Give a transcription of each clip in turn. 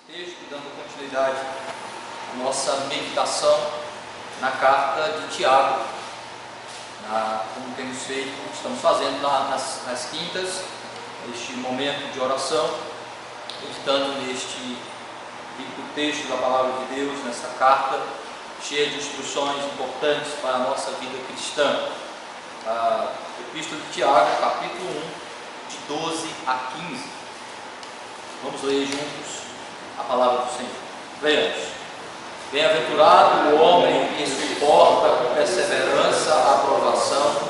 texto, dando continuidade à nossa meditação na carta de Tiago, como temos feito, estamos fazendo nas quintas, neste momento de oração, meditando neste rico texto da Palavra de Deus, nessa carta cheia de instruções importantes para a nossa vida cristã. A Epístola de Tiago, capítulo 1, de 12 a 15. Vamos ler juntos a palavra do Senhor. Leiamos. Bem-aventurado o homem que suporta com perseverança a aprovação,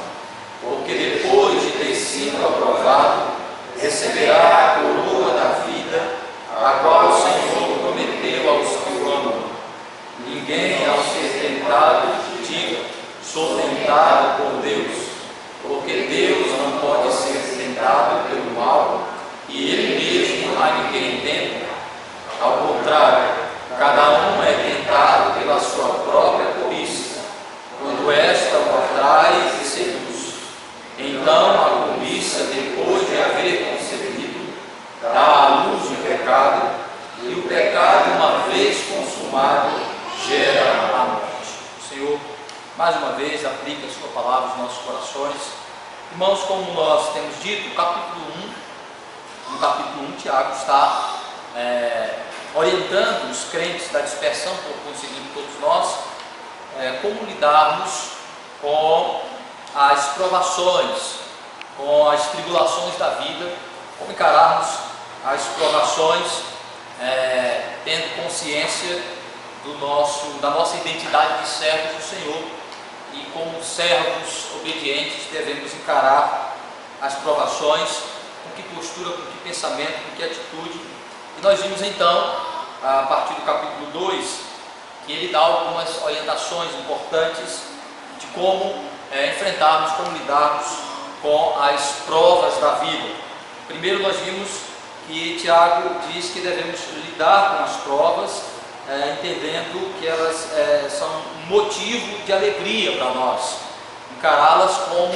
porque depois de ter sido aprovado, receberá a coroa da vida, a qual o Senhor prometeu aos que o amam. Ninguém, ao ser tentado, diga: sou tentado por Deus, porque Deus não pode ser tentado pelo mal, e Ele mesmo a ninguém tenta. Ao contrário, cada um é tentado pela sua própria cobiça, quando esta o atrai e seduz. Então a cobiça, depois de haver concebido, dá à luz o pecado, e o pecado, uma vez consumado, gera a morte. O Senhor, mais uma vez, aplica a sua palavra aos nossos corações. Irmãos, como nós temos dito, no capítulo 1, Tiago está orientando os crentes da dispersão, por conseguir todos nós, como lidarmos com as provações, com as tribulações da vida, como encararmos as provações, tendo consciência da nossa identidade de servos do Senhor, e como servos obedientes devemos encarar as provações, com que postura, com que pensamento, com que atitude. E nós vimos então, a partir do capítulo 2, que ele dá algumas orientações importantes de como enfrentarmos, como lidarmos com as provas da vida. Primeiro nós vimos que Tiago diz que devemos lidar com as provas, entendendo que elas são um motivo de alegria para nós, encará-las como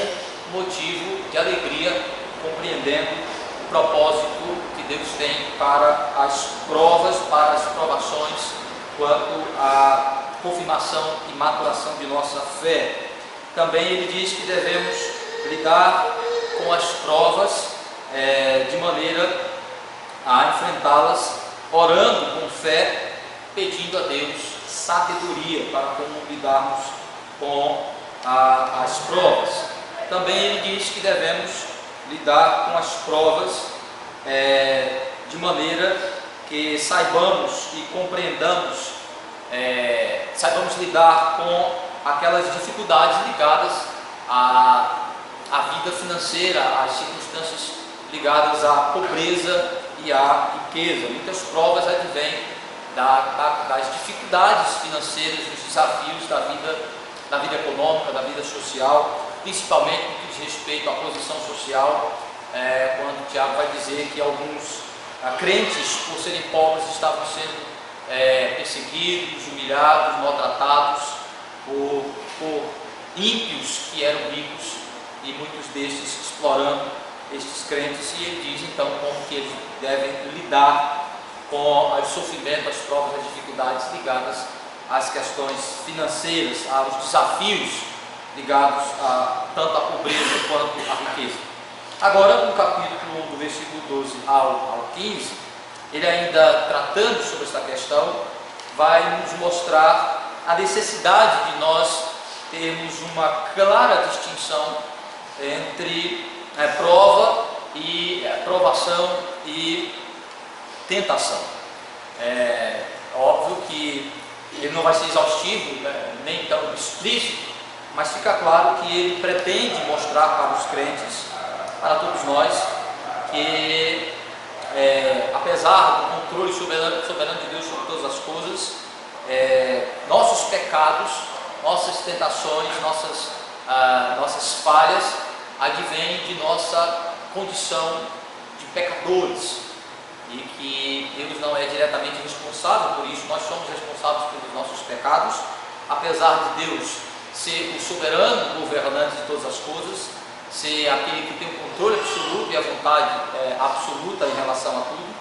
motivo de alegria, compreendendo o propósito que Deus tem para as provas, para as provações, quanto à confirmação e maturação de nossa fé. Também ele diz que devemos lidar com as provas de maneira a enfrentá-las, orando com fé, pedindo a Deus sabedoria para como lidarmos com as provas. Também ele diz que devemos lidar com as provas de maneira que saibamos e compreendamos, saibamos lidar com aquelas dificuldades ligadas à vida financeira, às circunstâncias ligadas à pobreza e à riqueza. Muitas provas advêm das dificuldades financeiras, dos desafios da vida econômica, da vida social, principalmente no que diz respeito à posição social, quando Tiago vai dizer que alguns crentes, por serem pobres, estavam sendo perseguidos, humilhados, maltratados por ímpios que eram ricos, e muitos destes explorando estes crentes. E ele diz então como que eles devem lidar com o sofrimento, as provas, as dificuldades ligadas às questões financeiras, aos desafios ligados tanto à pobreza quanto à riqueza. Agora, no capítulo 1, do versículo 12 ao 15, ele ainda tratando sobre esta questão, vai nos mostrar a necessidade de nós termos uma clara distinção entre prova e provação e tentação. É óbvio que ele não vai ser exaustivo, nem tão explícito, mas fica claro que ele pretende mostrar para os crentes, para todos nós, que apesar do controle soberano de Deus sobre todas as coisas, nossos pecados, nossas tentações, nossas falhas advêm de nossa condição de pecadores, e que Deus não é diretamente responsável por isso. Nós somos responsáveis pelos nossos pecados, apesar de Deus ser o soberano governante de todas as coisas, ser aquele que tem o controle absoluto e a vontade absoluta em relação a tudo.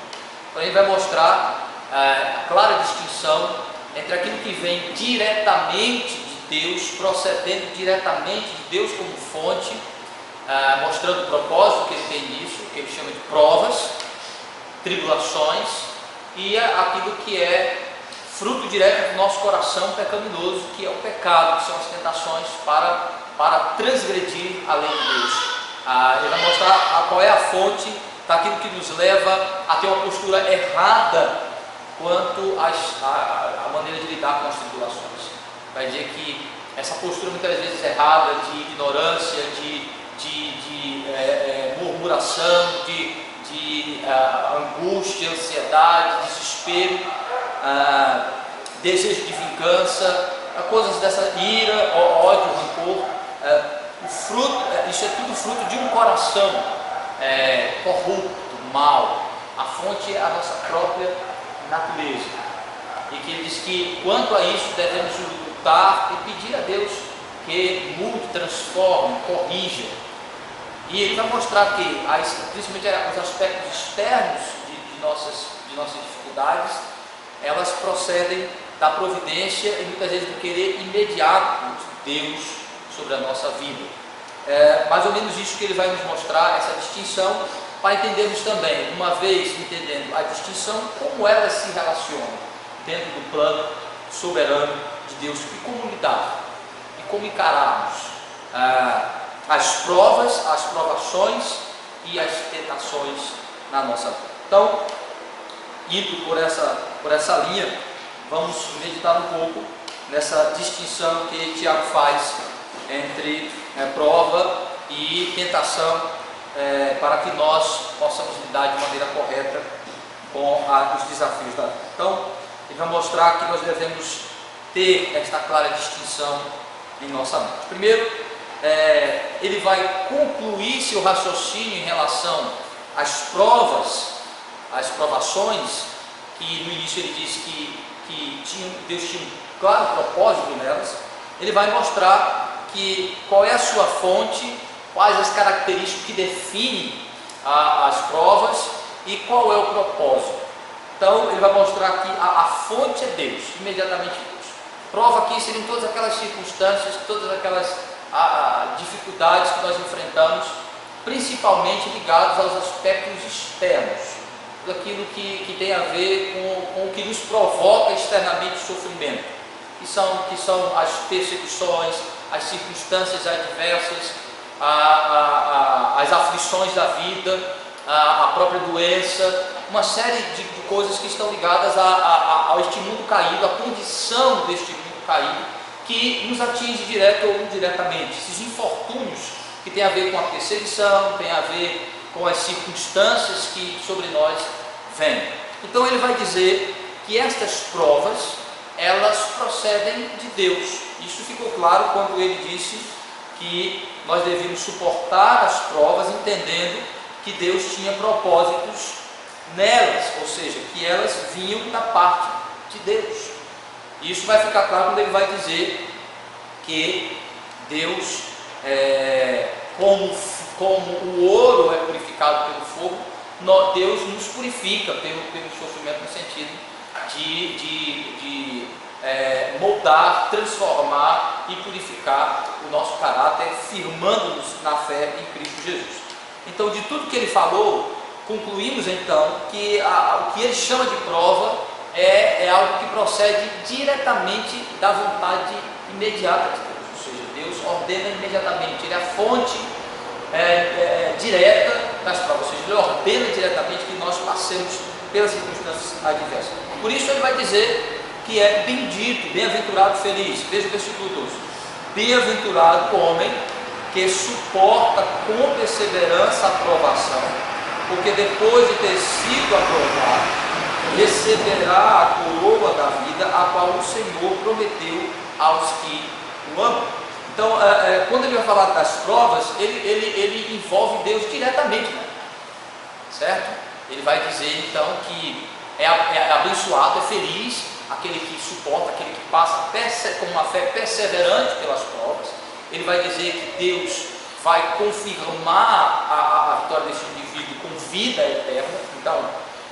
Porém, vai mostrar a clara distinção entre aquilo que vem diretamente de Deus, procedendo diretamente de Deus como fonte, mostrando o propósito que ele tem nisso, que ele chama de provas, tribulações, e aquilo que é fruto direto do nosso coração pecaminoso, que é o pecado, que são as tentações para transgredir a lei de Deus. Ele vai mostrar qual é a fonte daquilo que nos leva a ter uma postura errada quanto à maneira de lidar com as tribulações. Vai dizer que essa postura muitas vezes errada de ignorância, de murmuração, de angústia, ansiedade, desespero, desejo de vingança, coisas dessa ira, ódio, rancor, o fruto, isso é tudo fruto de um coração corrupto, mau. A fonte é a nossa própria natureza, e que ele diz que quanto a isso devemos lutar e pedir a Deus que mude, transforme, corrija. E ele vai mostrar que, principalmente os aspectos externos de nossas dificuldades, elas procedem da providência e muitas vezes do querer imediato de Deus sobre a nossa vida. Mais ou menos isso que ele vai nos mostrar, essa distinção, para entendermos também, uma vez entendendo a distinção, como elas se relacionam dentro do plano soberano de Deus, e como lidar, e como encararmos as provas, as provações e as tentações na nossa vida. Então, indo por essa linha, vamos meditar um pouco nessa distinção que Tiago faz entre prova e tentação, para que nós possamos lidar de maneira correta com os desafios da vida. Então, ele vai mostrar que nós devemos ter esta clara distinção em nossa mente. Primeiro, ele vai concluir seu raciocínio em relação às provas, às provações, que no início ele disse que Deus tinha um claro propósito nelas. Ele vai mostrar qual é a sua fonte, quais as características que definem as provas e qual é o propósito. Então ele vai mostrar que a fonte é Deus, imediatamente Deus. Prova aqui seriam todas aquelas circunstâncias, todas aquelas dificuldades que nós enfrentamos, principalmente ligados aos aspectos externos, daquilo que tem a ver com o que nos provoca externamente sofrimento, que são as perseguições, as circunstâncias adversas, as aflições da vida, a própria doença, uma série de coisas que estão ligadas a este mundo caído, a condição deste mundo caído, que nos atinge direto ou indiretamente. Esses infortúnios que tem a ver com a perseguição, tem a ver com as circunstâncias que sobre nós vêm. Então ele vai dizer que estas provas, elas procedem de Deus. Isso ficou claro quando ele disse que nós devíamos suportar as provas, entendendo que Deus tinha propósitos nelas, ou seja, que elas vinham da parte de Deus. Isso vai ficar claro quando ele vai dizer que Deus, como o ouro é purificado pelo fogo, Deus nos purifica pelo sofrimento, no sentido de moldar, transformar e purificar o nosso caráter, firmando-nos na fé em Cristo Jesus. Então, de tudo que ele falou, concluímos então que o que ele chama de prova é algo que procede diretamente da vontade imediata de Deus, ou seja, Deus ordena imediatamente, ele é a fonte direta das provas, ou seja, ele ordena diretamente que nós passemos pelas circunstâncias adversas. Por isso ele vai dizer que é bendito, bem-aventurado, feliz. Veja o versículo 12: bem-aventurado o homem que suporta com perseverança a provação, porque depois de ter sido aprovado, receberá a coroa da vida, a qual o Senhor prometeu aos que o amam. Então, quando ele vai falar das provas, ele envolve Deus diretamente, né? Certo? Ele vai dizer então que é abençoado, é feliz aquele que suporta, aquele que passa com uma fé perseverante pelas provas. Ele vai dizer que Deus vai confirmar a vitória desse indivíduo com vida eterna. Então,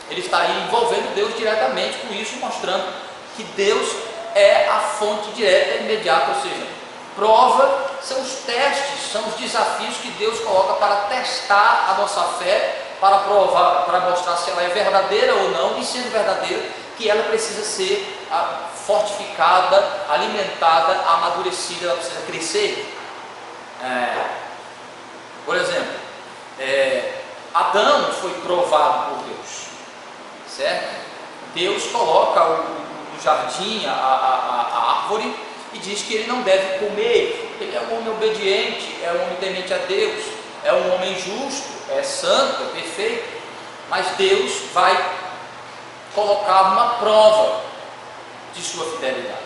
Ele está aí envolvendo Deus diretamente com isso, mostrando que Deus é a fonte direta e imediata, ou seja, prova são os testes, são os desafios que Deus coloca para testar a nossa fé, para provar, para mostrar se ela é verdadeira ou não, e sendo verdadeira, que ela precisa ser fortificada, alimentada, amadurecida, ela precisa crescer. Por exemplo, Adão foi provado por Deus, certo? Deus coloca no jardim a árvore e diz que ele não deve comer. Ele é um homem obediente, é um homem temente a Deus, é um homem justo, é santo, é perfeito, mas Deus vai colocar uma prova de sua fidelidade,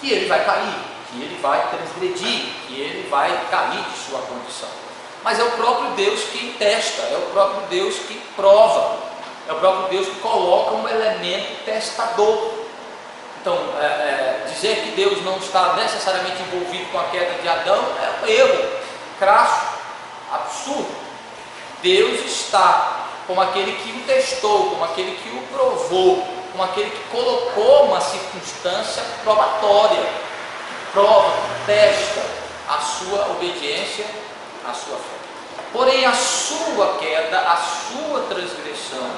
que ele vai cair, que ele vai transgredir, que ele vai cair de sua condição. Mas é o próprio Deus que testa, é o próprio Deus que prova, é o próprio Deus que coloca um elemento testador. Então, dizer que Deus não está necessariamente envolvido com a queda de Adão é um erro crasso, absurdo. Deus está como aquele que o testou, como aquele que o provou, como aquele que colocou uma circunstância probatória, que prova, que testa a sua obediência, a sua fé. Porém, a sua queda, a sua transgressão,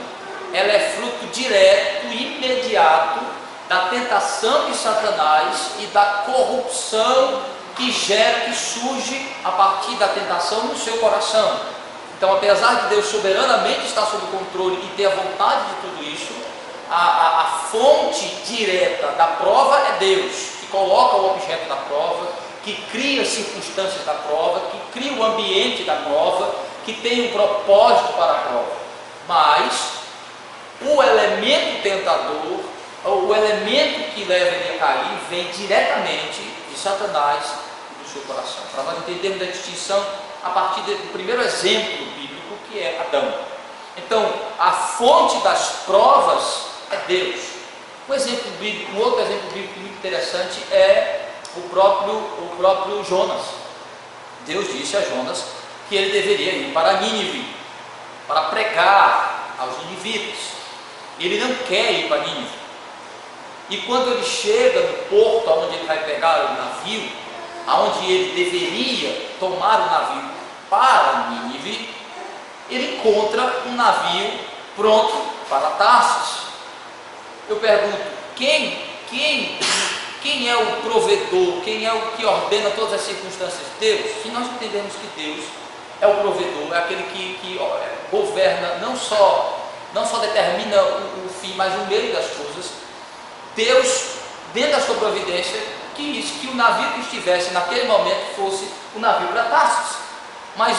ela é fruto direto e imediato da tentação de Satanás e da corrupção que surge a partir da tentação no seu coração. Então, apesar de Deus soberanamente estar sob controle e ter a vontade de tudo isso, a fonte direta da prova é Deus, que coloca o objeto da prova, que cria as circunstâncias da prova, que cria o ambiente da prova, que tem um propósito para a prova. Mas o elemento tentador, o elemento que leva ele a cair, vem diretamente de Satanás e do seu coração. Para nós entendermos a distinção a partir do primeiro exemplo bíblico, que é Adão. Então, a fonte das provas é Deus. Um outro exemplo bíblico muito interessante é o próprio Jonas. Deus disse a Jonas que ele deveria ir para Nínive, para pregar aos ninivitas. Ele não quer ir para Nínive. E quando ele chega no porto onde ele vai pegar o navio, aonde ele deveria tomar o navio para Nínive, ele encontra um navio pronto para Tarsis. Eu pergunto, quem é o provedor, quem é o que ordena todas as circunstâncias? Deus. Se nós entendemos que Deus é o provedor, é aquele que governa, não só determina o fim, mas o meio das coisas, Deus, dentro da sua providência, quis que o navio que estivesse naquele momento fosse o navio para Tarsis. Mas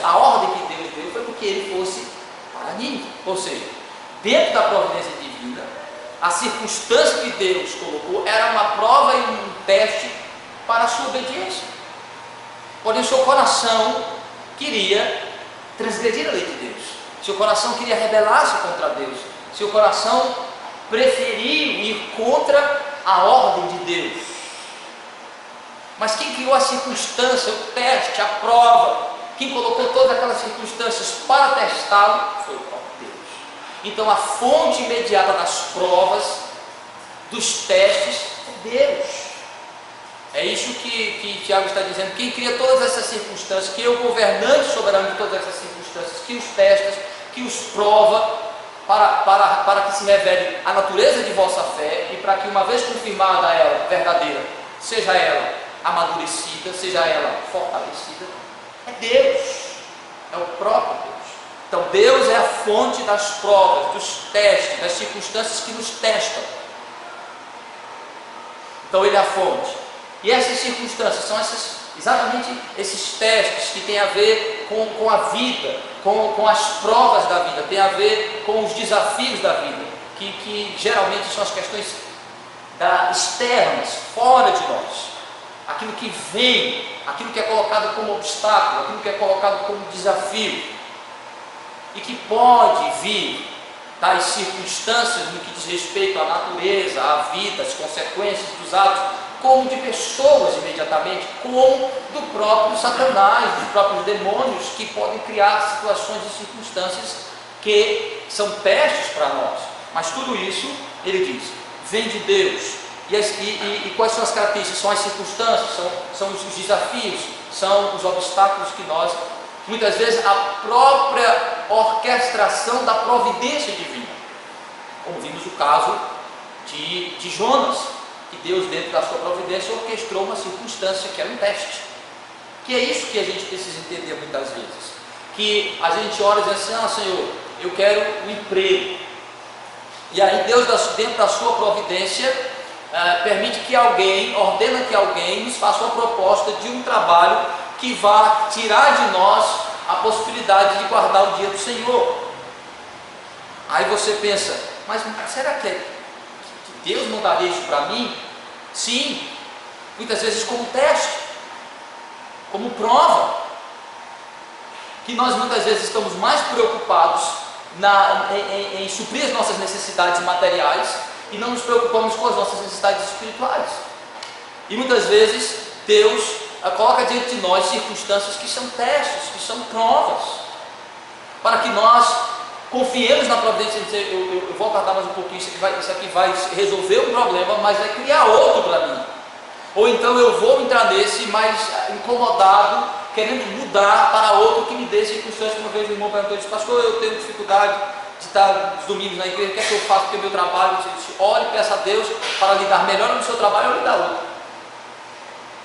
a ordem que Deus deu foi porque ele fosse para Nínive. Ou seja, dentro da providência divina, a circunstância que Deus colocou era uma prova e um teste para a sua obediência. Porém, o seu coração queria transgredir a lei de Deus. Seu coração queria rebelar-se contra Deus. Seu coração preferiu ir contra a ordem de Deus. Mas quem criou a circunstância, o teste, a prova, quem colocou todas aquelas circunstâncias para testá-lo, foi o próprio Deus. Então a fonte imediata das provas, dos testes, é Deus. É isso que Tiago está dizendo. Quem cria todas essas circunstâncias, que é o governante soberano de todas essas circunstâncias, que os testa, que os prova, para que se revele a natureza de vossa fé, e para que, uma vez confirmada ela verdadeira, seja ela amadurecida, seja ela fortalecida, é Deus, é o próprio Deus. Então Deus é a fonte das provas, dos testes, das circunstâncias que nos testam. Então Ele é a fonte. E essas circunstâncias são exatamente esses testes que têm a ver com a vida, com as provas da vida, tem a ver com os desafios da vida, que geralmente são as questões externas, fora de nós. Aquilo que vem, aquilo que é colocado como obstáculo, aquilo que é colocado como desafio, e que pode vir das circunstâncias no que diz respeito à natureza, à vida, às consequências dos atos, como de pessoas imediatamente, como do próprio Satanás, dos próprios demônios, que podem criar situações e circunstâncias que são testes para nós, mas tudo isso, ele diz, vem de Deus. E quais são as características? São as circunstâncias, são os desafios, são os obstáculos que nós, muitas vezes, a própria orquestração da providência divina, como vimos o caso de Jonas, que Deus, dentro da sua providência, orquestrou uma circunstância que era um teste. Que é isso que a gente precisa entender muitas vezes, que a gente ora e diz assim, Senhor, eu quero um emprego, e aí Deus, dentro da sua providência, permite que alguém, ordena que alguém nos faça uma proposta de um trabalho que vá tirar de nós a possibilidade de guardar o dia do Senhor. Aí você pensa, mas será que Deus mandaria isso para mim? Sim, muitas vezes como teste, como prova, que nós muitas vezes estamos mais preocupados em suprir as nossas necessidades materiais e não nos preocupamos com as nossas necessidades espirituais. E muitas vezes Deus coloca diante de nós circunstâncias que são testes, que são provas, para que nós confiemos na providência e dizer, eu vou aguardar mais um pouquinho, isso aqui vai resolver um problema, mas vai criar outro para mim. Ou então eu vou entrar nesse, mas incomodado, querendo mudar para outro que me dê circunstâncias. Uma vez o irmão perguntou, disse, pastor, eu tenho dificuldade de estar os domingos na igreja, o que é que eu faço? Porque o meu trabalho, eu disse, ore e peça a Deus para lhe dar melhor no seu trabalho ou lhe dar outro.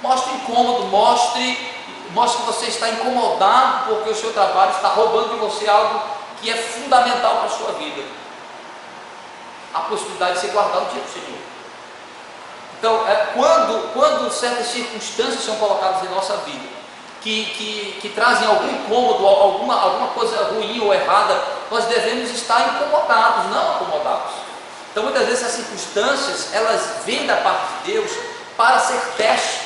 Mostre incômodo, mostre que você está incomodado porque o seu trabalho está roubando de você algo que é fundamental para a sua vida. A possibilidade de você guardar o dia do Senhor. Então, quando certas circunstâncias são colocadas em nossa vida, que trazem algum incômodo, alguma coisa ruim ou errada, nós devemos estar incomodados, não acomodados. Então, muitas vezes, essas circunstâncias, elas vêm da parte de Deus para ser teste,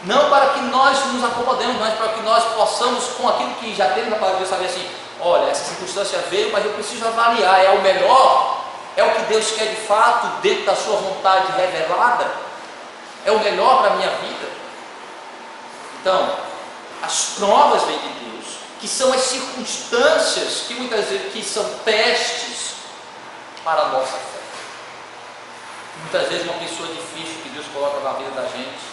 não para que nós nos acomodemos, mas para que nós possamos, com aquilo que já temos na palavra de Deus, saber assim, olha, essa circunstância veio, mas eu preciso avaliar, é o melhor? É o que Deus quer de fato, dentro da sua vontade revelada? É o melhor para a minha vida? Então, as provas vêm de Deus, que são as circunstâncias que muitas vezes que são testes para a nossa fé. Muitas vezes uma pessoa difícil que Deus coloca na vida da gente,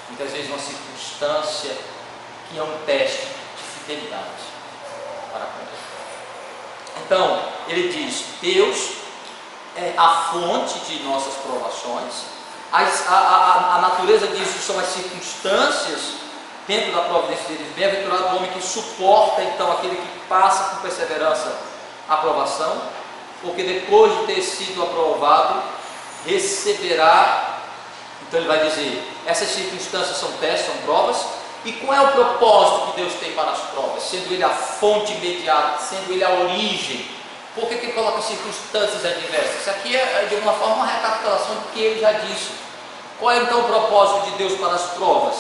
muitas vezes uma circunstância que é um teste de fidelidade para com Deus. Então, ele diz, Deus é a fonte de nossas provações, a natureza disso são as circunstâncias dentro da providência dele. Bem-aventurado o homem que suporta, então, aquele que passa com perseverança a provação, porque depois de ter sido aprovado, receberá. Então ele vai dizer, essas circunstâncias são testes, são provas, e qual é o propósito que Deus tem para as provas? Sendo Ele a fonte imediata, sendo Ele a origem. Por que Ele coloca circunstâncias adversas? Isso aqui é de alguma forma uma recapitulação do que Ele já disse. Qual é então o propósito de Deus para as provas?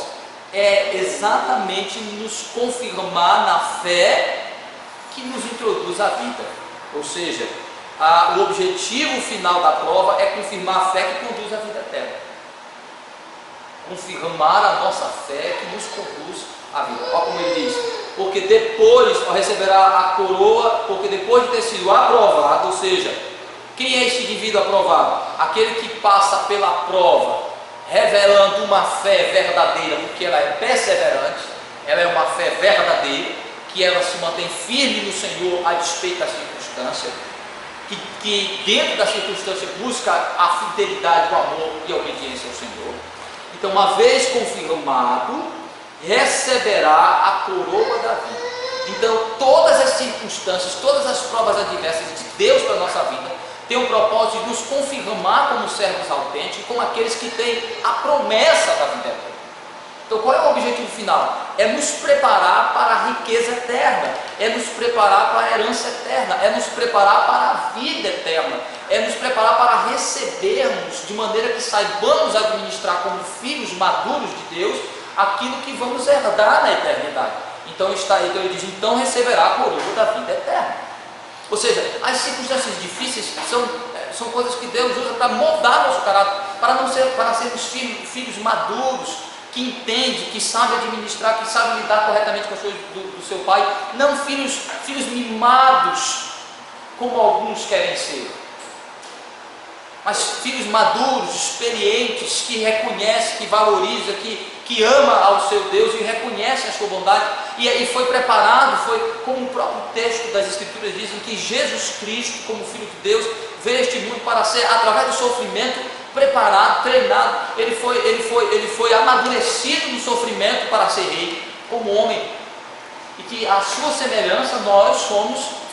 É exatamente nos confirmar na fé que nos introduz à vida. Ou seja, o objetivo final da prova é confirmar a fé que conduz à vida eterna. Confirmar a nossa fé que nos conduz à vida. Olha como ele diz, porque depois receberá a coroa, porque depois de ter sido aprovado, ou seja, quem é esse indivíduo aprovado? Aquele que passa pela prova, revelando uma fé verdadeira, porque ela é perseverante, ela é uma fé verdadeira, que ela se mantém firme no Senhor a despeito da circunstância, que dentro da circunstância busca a fidelidade, o amor e a obediência ao Senhor. Então, uma vez confirmado, receberá a coroa da vida. Então, todas as circunstâncias, todas as provas adversas de Deus para a nossa vida, tem o propósito de nos confirmar como servos autênticos, como aqueles que têm a promessa da vida eterna. Então, qual é o objetivo final? É nos preparar para a riqueza eterna, é nos preparar para a herança eterna, é nos preparar para a vida eterna, é nos preparar para recebermos, de maneira que saibamos administrar como filhos maduros de Deus, aquilo que vamos herdar na eternidade. Então ele diz, então receberá a coroa da vida eterna. Ou seja, as circunstâncias difíceis são coisas que Deus usa para moldar nosso caráter, para sermos filhos maduros, que entende, que sabe administrar, que sabe lidar corretamente com as coisas do seu pai, não filhos mimados, como alguns querem ser, mas filhos maduros, experientes, que reconhece, que valoriza, que ama ao seu Deus e reconhece a sua bondade, e foi preparado, foi como o próprio texto das Escrituras dizem, que Jesus Cristo, como Filho de Deus, veio a este mundo para ser, através do sofrimento, preparado, treinado. Ele foi amadurecido no sofrimento para ser rei, como homem, e que a sua semelhança nós somos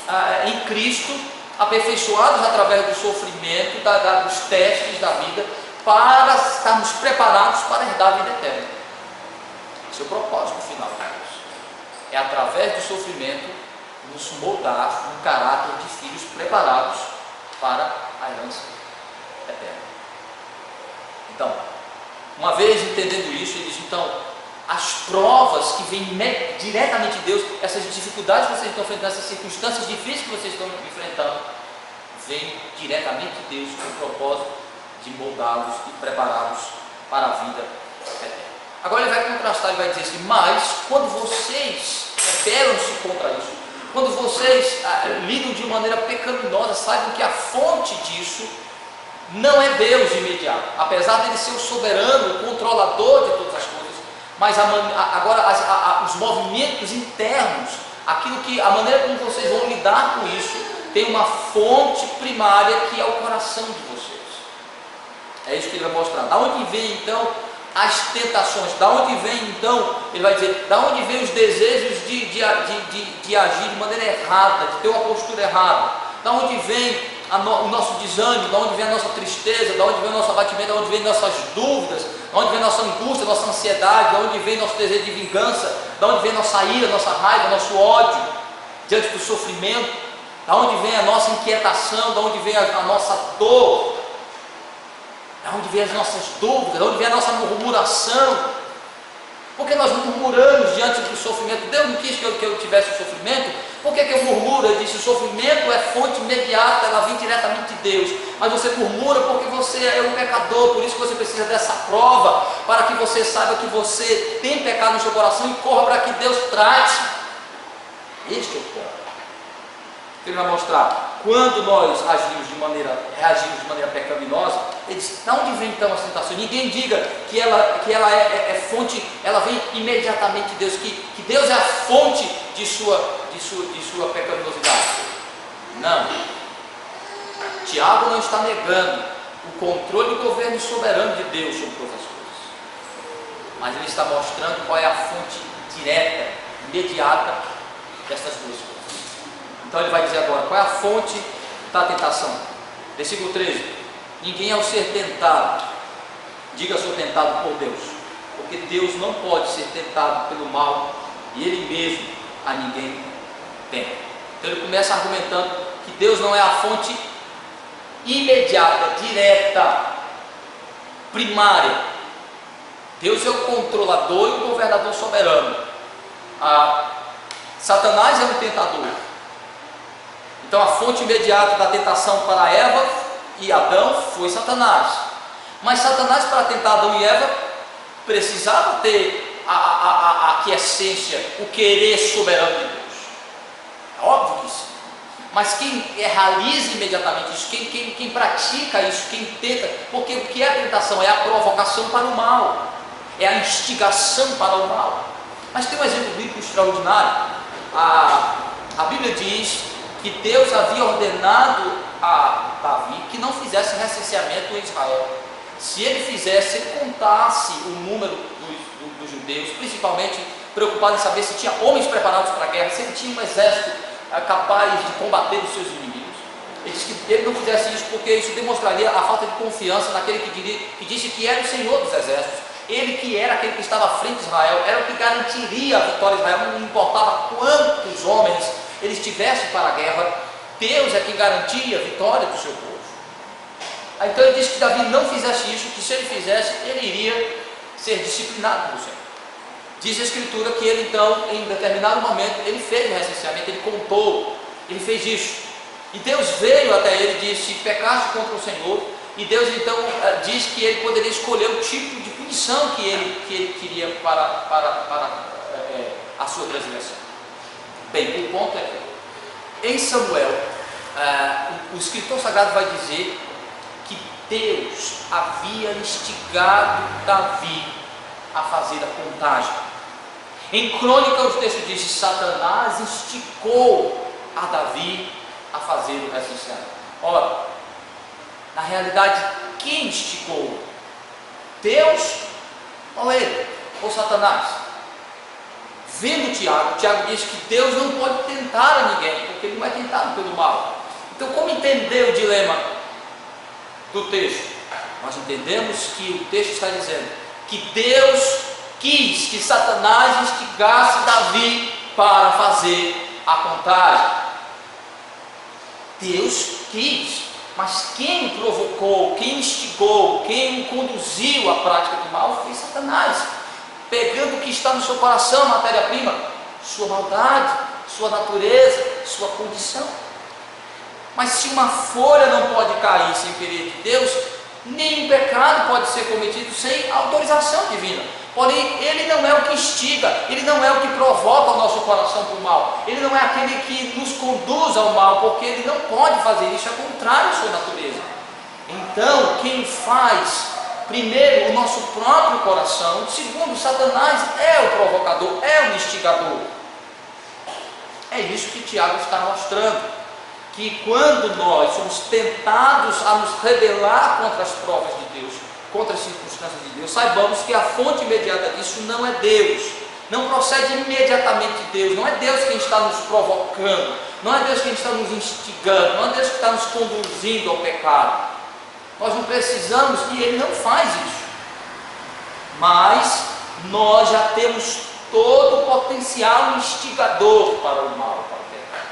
em Cristo, aperfeiçoados através do sofrimento, dos testes da vida, para estarmos preparados para herdar a vida eterna. Esse é o propósito final de Deus. É através do sofrimento nos moldar um caráter de filhos preparados para a herança eterna. Então, uma vez entendendo isso, ele diz, então, as provas que vêm diretamente de Deus, essas dificuldades que vocês estão enfrentando, essas circunstâncias difíceis que vocês estão enfrentando, vêm diretamente de Deus com o propósito de moldá-los e prepará-los para a vida eterna. Agora ele vai contrastar, ele vai dizer assim, mas quando vocês rebelam-se contra isso, quando vocês lidam de maneira pecaminosa, saibam que a fonte disso não é Deus de imediato, apesar dele ser o soberano, o controlador de todas as coisas, mas agora os movimentos internos, a maneira como vocês vão lidar com isso, tem uma fonte primária que é o coração de vocês. É isso que ele vai mostrar. Da onde vem então as tentações? Da onde vem então, ele vai dizer, da onde vem os desejos de agir de maneira errada, de ter uma postura errada? Da onde vem o nosso desânimo? Da onde vem a nossa tristeza? Da onde vem o nosso abatimento? Da onde vem nossas dúvidas? Da onde vem a nossa angústia, nossa ansiedade? Da onde vem nosso desejo de vingança? Da onde vem nossa ira, nossa raiva, nosso ódio diante do sofrimento? Da onde vem a nossa inquietação? Da onde vem a nossa dor? Da onde vem as nossas dúvidas? Da onde vem a nossa murmuração? Porque nós murmuramos diante do sofrimento. Deus não quis que eu tivesse o sofrimento. Por que eu murmuro? Ele disse, o sofrimento é fonte imediata, ela vem diretamente de Deus. Mas você murmura porque você é um pecador, por isso que você precisa dessa prova, para que você saiba que você tem pecado no seu coração e corra para que Deus trate. Este é o ponto. Ele vai mostrar, quando nós reagimos de maneira pecaminosa, ele diz, de onde vem então as tentações? Ninguém diga que ela é fonte, ela vem imediatamente de Deus, que Deus é a fonte de sua pecaminosidade. Não. Tiago não está negando o controle do governo soberano de Deus sobre todas as coisas, mas ele está mostrando qual é a fonte direta, imediata dessas duas coisas. Então ele vai dizer agora, qual é a fonte da tentação? Versículo 13, ninguém ao ser tentado, diga sou tentado por Deus, porque Deus não pode ser tentado pelo mal, e Ele mesmo a ninguém tenta. Então ele começa argumentando que Deus não é a fonte imediata, direta, primária. Deus é o controlador e o governador soberano. Satanás é um tentador. Então a fonte imediata da tentação para Eva e Adão foi Satanás. Mas Satanás, para tentar Adão e Eva, precisava ter a aquiescência, o querer soberano de Deus. É óbvio que sim. Mas quem realiza imediatamente isso, quem pratica isso, quem tenta, porque o que é a tentação? É a provocação para o mal, é a instigação para o mal. Mas tem um exemplo bíblico extraordinário. A Bíblia diz que Deus havia ordenado a Davi que não fizesse recenseamento em Israel. Se ele fizesse, ele contasse o número dos judeus, principalmente preocupado em saber se tinha homens preparados para a guerra, se ele tinha um exército capaz de combater os seus inimigos. Ele disse que ele não fizesse isso porque isso demonstraria a falta de confiança naquele que disse que era o Senhor dos exércitos. Ele que era aquele que estava à frente de Israel, era o que garantiria a vitória de Israel, não importava quantos homens eles estivessem para a guerra, Deus é quem garantia a vitória do seu povo. Então ele disse que Davi não fizesse isso, que se ele fizesse, ele iria ser disciplinado pelo Senhor. Diz a Escritura que ele então, em determinado momento, ele fez o recenseamento, ele contou, ele fez isso. E Deus veio até ele e disse, pecaste contra o Senhor, e Deus então diz que ele poderia escolher o tipo de punição que ele queria para a sua transgressão. Bem, o ponto é que em Samuel, o escritor sagrado vai dizer que Deus havia instigado Davi a fazer a contagem. Em Crônica, o texto diz que Satanás instigou a Davi a fazer o recenseamento. Ora, na realidade, quem instigou? Deus ou ele? Ou Satanás? Vendo Tiago diz que Deus não pode tentar a ninguém, porque ele não é tentado pelo mal. Então, como entender o dilema do texto? Nós entendemos que o texto está dizendo que Deus quis que Satanás instigasse Davi para fazer a contagem. Deus quis, mas quem provocou, quem instigou, quem conduziu à prática do mal foi Satanás, pegando o que está no seu coração, matéria-prima, sua maldade, sua natureza, sua condição. Mas se uma folha não pode cair sem querer de Deus, nenhum pecado pode ser cometido sem autorização divina. Porém, ele não é o que instiga, ele não é o que provoca o nosso coração para o mal, ele não é aquele que nos conduz ao mal, porque ele não pode fazer isso, é contrário à sua natureza. Então, quem faz primeiro o nosso próprio coração, segundo, Satanás é o provocador, é o instigador. É isso que Tiago está mostrando, que quando nós somos tentados a nos rebelar contra as provas de Deus, contra as circunstâncias de Deus, saibamos que a fonte imediata disso não é Deus, não procede imediatamente de Deus, não é Deus quem está nos provocando, não é Deus quem está nos instigando, não é Deus que está nos conduzindo ao pecado. Nós não precisamos, e Ele não faz isso, mas nós já temos todo o potencial instigador para o mal, para o pecado.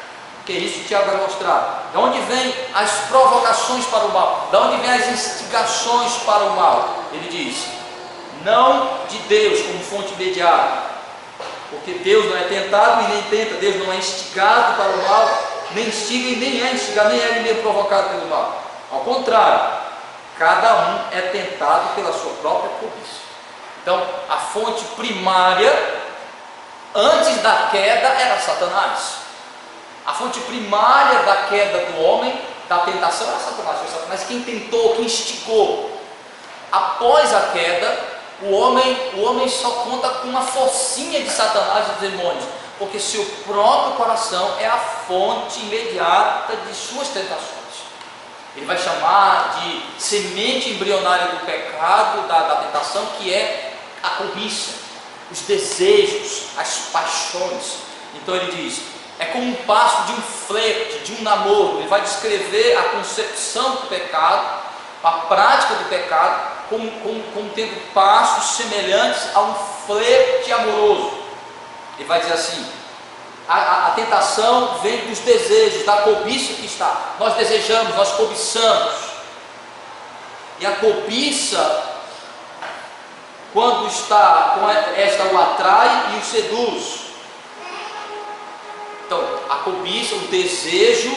Que é isso que Tiago vai mostrar. De onde vêm as provocações para o mal? De onde vêm as instigações para o mal? Ele diz, não de Deus como fonte imediata, porque Deus não é tentado e nem tenta, Deus não é instigado para o mal, nem instiga e nem é instigado, nem é ninguém provocado pelo mal. Ao contrário, cada um é tentado pela sua própria cobiça. Então, a fonte primária, antes da queda, era Satanás. A fonte primária da queda do homem, da tentação, era Satanás. Foi Satanás quem tentou, quem instigou. Após a queda, o homem só conta com uma forcinha de Satanás e dos demônios, porque seu próprio coração é a fonte imediata de suas tentações. Ele vai chamar de semente embrionária do pecado, da tentação, que é a cobiça, os desejos, as paixões. Então ele diz, é como um passo de um flerte, de um namoro. Ele vai descrever a concepção do pecado, a prática do pecado, como tendo passos semelhantes a um flerte amoroso. Ele vai dizer assim, a tentação vem dos desejos, da cobiça que está. Nós desejamos, nós cobiçamos. E a cobiça, quando está com esta, o atrai e o seduz. Então, a cobiça, o desejo,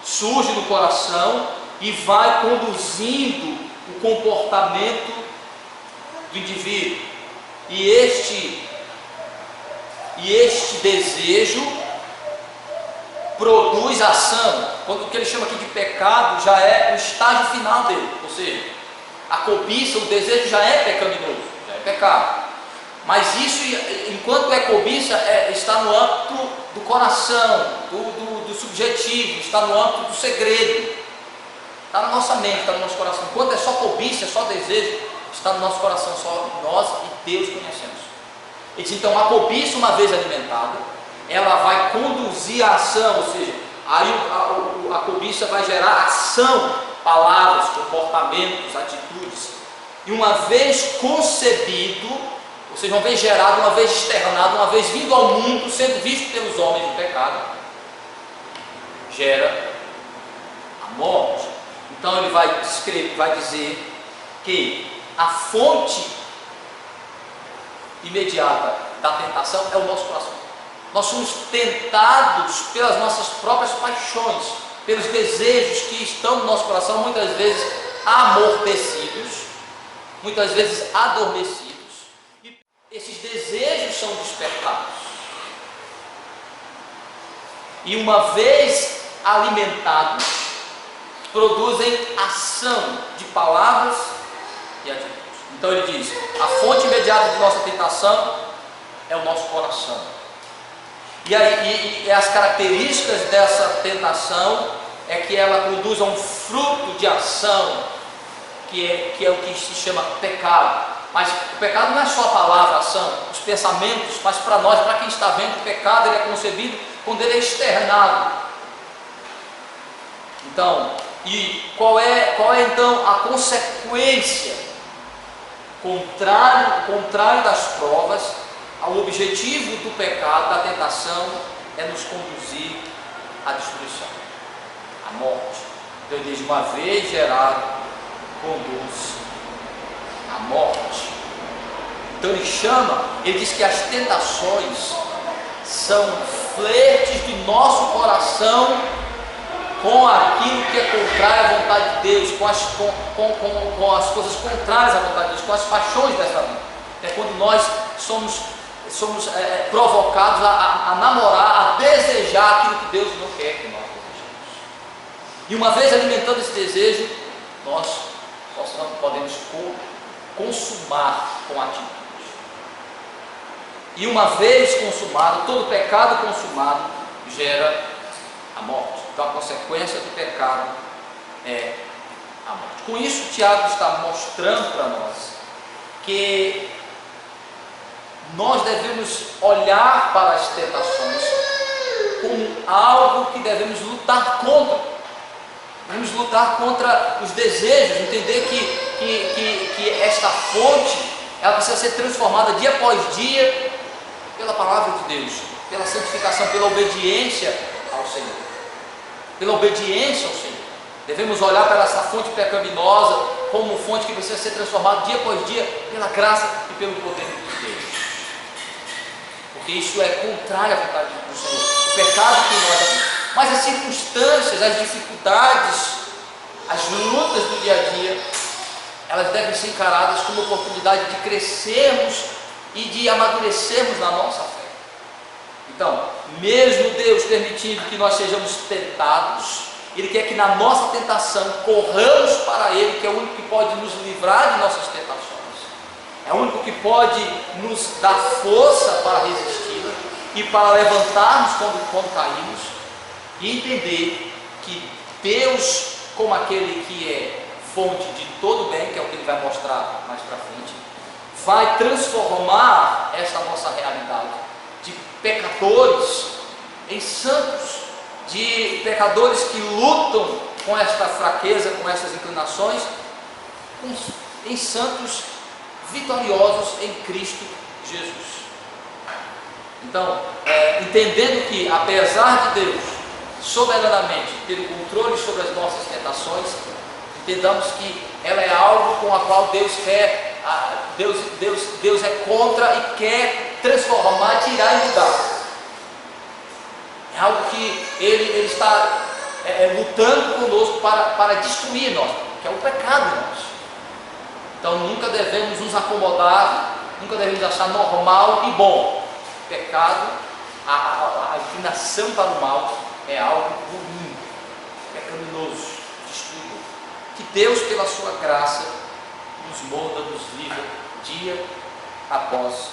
surge no coração e vai conduzindo o comportamento do indivíduo. E este desejo produz ação. Quando o que ele chama aqui de pecado já é o estágio final dele. Ou seja, a cobiça, o desejo já é pecaminoso, já é pecado. Mas isso, enquanto é cobiça, está no âmbito do coração, do subjetivo, está no âmbito do segredo, está na nossa mente, está no nosso coração. Enquanto é só cobiça, é só desejo, está no nosso coração, só nós e Deus conhecemos. Ele diz, então, a cobiça, uma vez alimentada, ela vai conduzir a ação, ou seja, aí a cobiça vai gerar ação, palavras, comportamentos, atitudes. E uma vez concebido, ou seja, uma vez gerado, uma vez externado, uma vez vindo ao mundo, sendo visto pelos homens o pecado, gera a morte. Então ele vai dizer que a fonte imediata da tentação é o nosso coração. Nós somos tentados pelas nossas próprias paixões, pelos desejos que estão no nosso coração, muitas vezes amortecidos, muitas vezes adormecidos, e esses desejos são despertados. E uma vez alimentados, produzem ação de palavras e atitudes. Então ele diz: a fonte imediata de nossa tentação é o nosso coração. E as características dessa tentação é que ela produz um fruto de ação, que é o que se chama pecado. Mas o pecado não é só a palavra, a ação, os pensamentos, mas para nós, para quem está vendo, o pecado ele é concebido quando ele é externado. Então, e qual é então a consequência? Contrário das provas, o objetivo do pecado, da tentação, é nos conduzir à destruição, à morte. Então ele diz: uma vez gerado, conduz à morte. Então ele diz que as tentações são flertes do nosso coração com aquilo que é contrário à vontade de Deus, com as coisas contrárias à vontade de Deus, com as paixões dessa vida. É quando nós somos provocados a namorar, a desejar aquilo que Deus não quer que nós desejemos. E uma vez alimentando esse desejo, nós podemos consumar com atitude. E uma vez consumado, todo pecado consumado gera a morte. Então a consequência do pecado é a morte. Com isso, Tiago está mostrando para nós que nós devemos olhar para as tentações como algo que devemos lutar contra. Devemos lutar contra os desejos, entender que esta fonte ela precisa ser transformada dia após dia pela palavra de Deus, pela santificação, pela obediência ao Senhor. Pela obediência ao Senhor. Devemos olhar para essa fonte pecaminosa como fonte que precisa ser transformada dia após dia pela graça e pelo poder de Deus. Porque isso é contrário à vontade do Senhor. O pecado que nós temos. Mas as circunstâncias, as dificuldades, as lutas do dia a dia, elas devem ser encaradas como oportunidade de crescermos e de amadurecermos na nossa fé. Então, mesmo Deus permitindo que nós sejamos tentados, Ele quer que na nossa tentação corramos para Ele, que é o único que pode nos livrar de nossas tentações, é o único que pode nos dar força para resistir e para levantarmos quando caímos, e entender que Deus, como aquele que é fonte de todo bem, que é o que Ele vai mostrar mais para frente, vai transformar essa nossa realidade de pecadores em santos, de pecadores que lutam com esta fraqueza, com essas inclinações, em santos vitoriosos em Cristo Jesus. Então, entendendo que apesar de Deus soberanamente ter o controle sobre as nossas tentações, entendamos que ela é algo com a qual Deus quer, Deus é contra e quer transformar, tirar e mudar. É algo que Ele está lutando conosco para destruir nós, que é o pecado em nós. Então nunca devemos nos acomodar, nunca devemos achar normal e bom. O pecado, a inclinação para o mal é algo ruim, pecaminoso, destruidor. Que Deus, pela sua graça, nos molda, nos livra dia após